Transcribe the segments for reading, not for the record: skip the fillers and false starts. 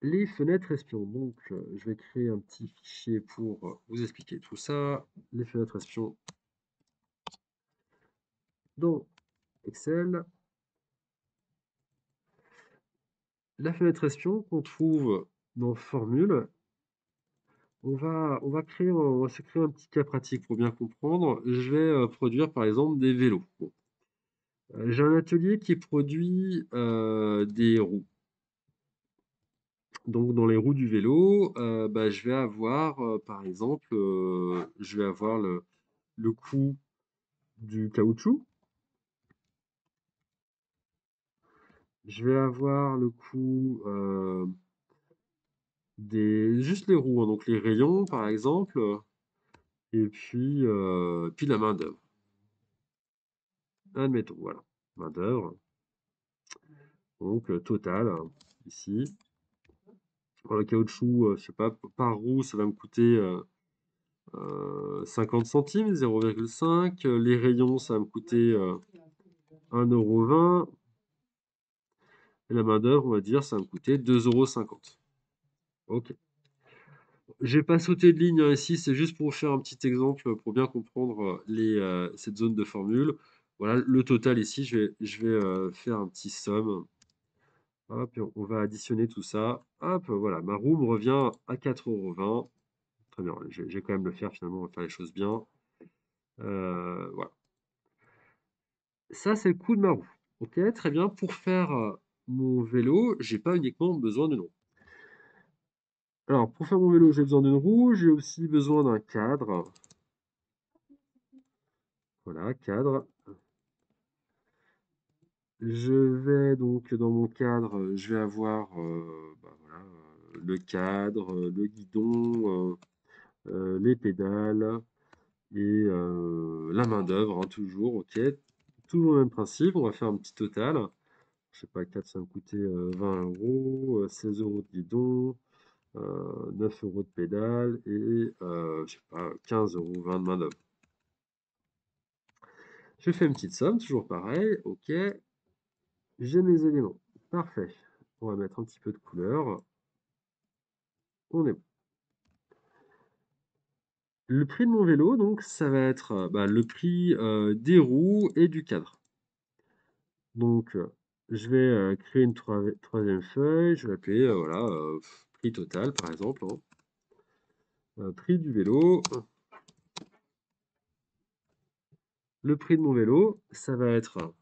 les fenêtres espions. Donc, je vais créer un petit fichier pour vous expliquer tout ça. Les fenêtres espions dans Excel. La fenêtre espion qu'on trouve dans Formule, on va se créer un petit cas pratique pour bien comprendre. Je vais produire par exemple des vélos. Bon. J'ai un atelier qui produit des roues. Donc dans les roues du vélo, bah, je vais avoir par exemple, je vais avoir le coût du caoutchouc. Je vais avoir le coût juste les roues, hein, donc les rayons par exemple, et puis la main-d'œuvre. Admettons, voilà. Main-d'œuvre, donc total, hein, ici. Pour le caoutchouc, je sais pas, par roue, ça va me coûter 50 centimes, 0,5. Les rayons, ça va me coûter 1,20 €. Et la main-d'œuvre, on va dire, ça va me coûter 2,50 €. Ok. Je vais pas sauter de ligne hein, ici, c'est juste pour vous faire un petit exemple pour bien comprendre cette zone de formule. Voilà, le total ici, je vais faire un petit somme. Hop, et on va additionner tout ça. Hop, voilà, ma roue me revient à 4,20 €. Très bien, j'ai quand même le faire finalement, on va faire les choses bien. Voilà. Ça, c'est le coût de ma roue. Ok, très bien. Pour faire mon vélo, j'ai pas uniquement besoin d'une roue. Alors, pour faire mon vélo, j'ai besoin d'une roue, j'ai aussi besoin d'un cadre. Voilà, cadre. Je vais donc dans mon cadre, je vais avoir bah, voilà, le cadre, le guidon, les pédales et la main-d'œuvre, hein, toujours, ok. Toujours le même principe, on va faire un petit total. Je sais pas, 4, ça va me coûter 20 €, 16 € de guidon, 9 € de pédale et je sais pas, 15 € 20 de main-d'œuvre. Je fais une petite somme, toujours pareil, ok. J'ai mes éléments. Parfait. On va mettre un petit peu de couleur. On est bon. Le prix de mon vélo, donc, ça va être bah, le prix des roues et du cadre. Donc, je vais créer une troisième feuille. Je vais appeler, voilà, prix total, par exemple, hein. Prix du vélo. Le prix de mon vélo, ça va être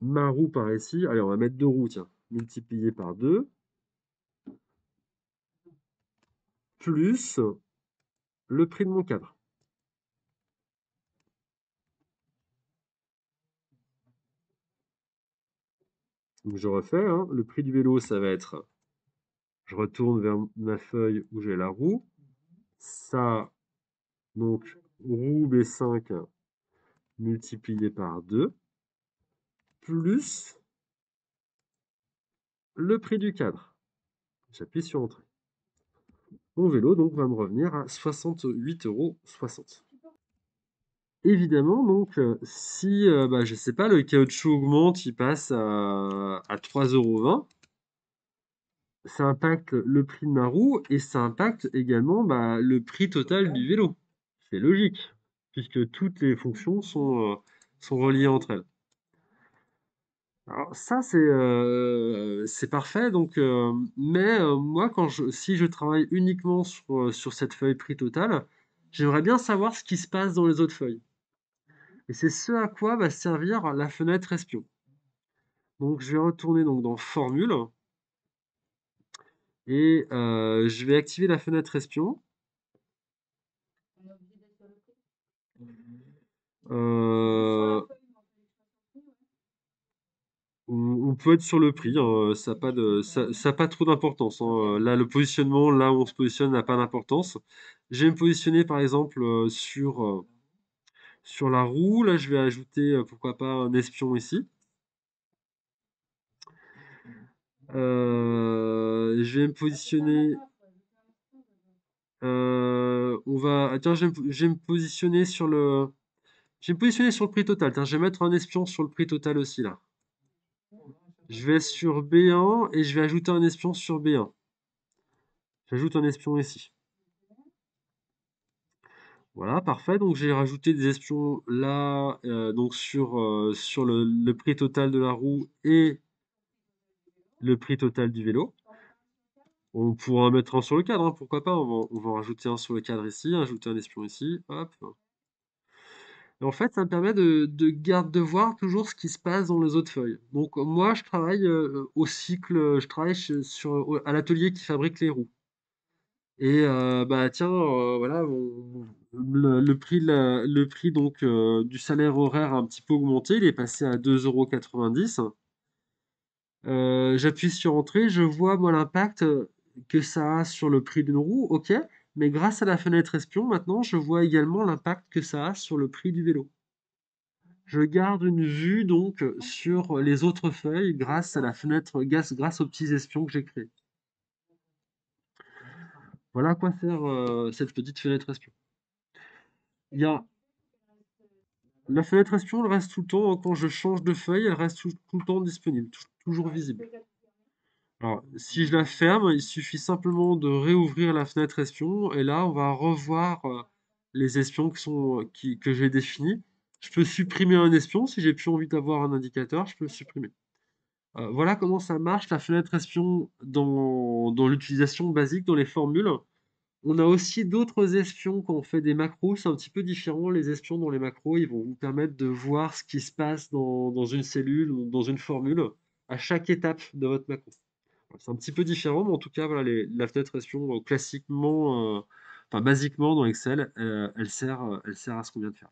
ma roue par ici. Allez, on va mettre deux roues, tiens. Multiplié par 2, plus le prix de mon cadre. Donc, je refais, hein. Le prix du vélo, ça va être... Je retourne vers ma feuille où j'ai la roue. Ça, donc, roue B5 multiplié par 2, plus le prix du cadre. J'appuie sur Entrée. Mon vélo, donc, va me revenir à 68,60 €. Évidemment, donc, si, bah, je sais pas, le caoutchouc augmente, il passe à 3,20 €, ça impacte le prix de ma roue et ça impacte également bah, le prix total du vélo. C'est logique, puisque toutes les fonctions sont reliées entre elles. Alors ça, c'est parfait, donc, mais moi, si je travaille uniquement sur cette feuille prix total, j'aimerais bien savoir ce qui se passe dans les autres feuilles. Et c'est ce à quoi va servir la fenêtre espion. Donc je vais retourner donc, dans Formule et je vais activer la fenêtre espion. Euh, on peut être sur le prix, hein, ça a pas trop d'importance, hein. Là, le positionnement, là où on se positionne, n'a pas d'importance. Je vais me positionner par exemple sur la roue. Là, je vais ajouter pourquoi pas un espion ici. Je vais me positionner. Tiens, je vais me positionner sur le. Je vais me positionner sur le prix total. Tiens, je vais mettre un espion sur le prix total aussi là. Je vais sur B1 et je vais ajouter un espion sur B1. J'ajoute un espion ici. Voilà, parfait. Donc j'ai rajouté des espions là, donc sur le prix total de la roue et le prix total du vélo. On pourra en mettre un sur le cadre, hein, pourquoi pas. On va en rajouter un sur le cadre ici, ajouter un espion ici. Hop. Et en fait, ça me permet de voir toujours ce qui se passe dans les autres feuilles. Donc moi, je travaille au cycle, je travaille à l'atelier qui fabrique les roues. Et bah tiens, voilà, le prix donc du salaire horaire a un petit peu augmenté, il est passé à 2,90 €. J'appuie sur entrée, je vois moi l'impact que ça a sur le prix d'une roue, ok, mais grâce à la fenêtre espion, maintenant, je vois également l'impact que ça a sur le prix du vélo. Je garde une vue donc sur les autres feuilles grâce à la fenêtre, grâce aux petits espions que j'ai créés. Voilà à quoi sert cette petite fenêtre espion. Il y a La fenêtre espion, elle reste tout le temps, quand je change de feuille, elle reste tout le temps disponible, toujours visible. Alors, si je la ferme, il suffit simplement de réouvrir la fenêtre espion, et là, on va revoir les espions que j'ai définis. Je peux supprimer un espion, si j'ai plus envie d'avoir un indicateur, je peux le supprimer. Voilà comment ça marche, la fenêtre espion dans l'utilisation basique, dans les formules. On a aussi d'autres espions quand on fait des macros, c'est un petit peu différent. Les espions dans les macros, ils vont vous permettre de voir ce qui se passe dans une cellule ou dans une formule à chaque étape de votre macro. C'est un petit peu différent, mais en tout cas, voilà, la fenêtre espion classiquement, enfin basiquement dans Excel, elle sert à ce qu'on vient de faire.